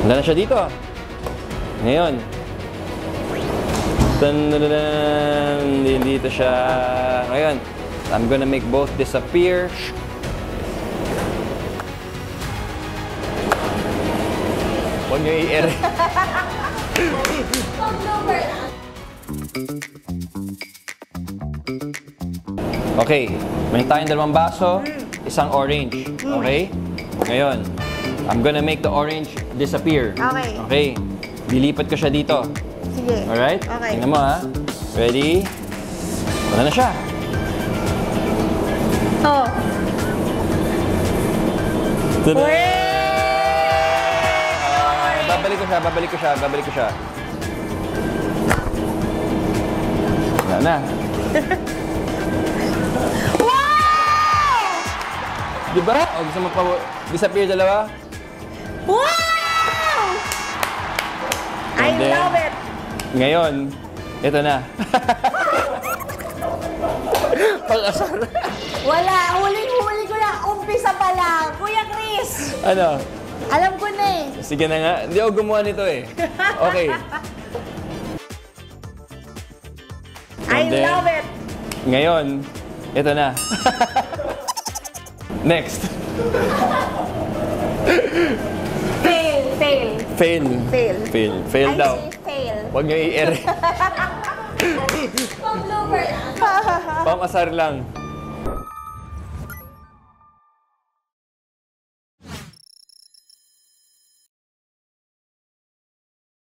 Wala na siya dito. Ngayon. Dito siya. Ngayon, I'm gonna make both disappear. Huwag niyo i-air. Okay, may tayong dalawang baso, isang orange. Okay? Ngayon, I'm gonna make the orange disappear. Okay. Okay. Dilipat ko siya dito. Sige. Alright? Okay. Tingnan mo ha. Ready? Wala na siya. Oh. Tada! Wait! Babalik ko siya. Wala na. Wow! Diba? O gusto mo pa disappear dalawa? Wow! I And then, love it! Ngayon, ito na. Pag-asar. Wala, huling-huli ko na. Umpisa pa lang. Kuya Chris! Ano? Alam ko na eh. Sige na nga. Hindi ako gumawa nito eh. Okay. I And then, love it! Ngayon, ito na. Next. Fail, fail. Fail. Fail. Fail. Fail I daw. say fail. Huwag niyo i-air. Pang-blooper lang. Pang-asar lang.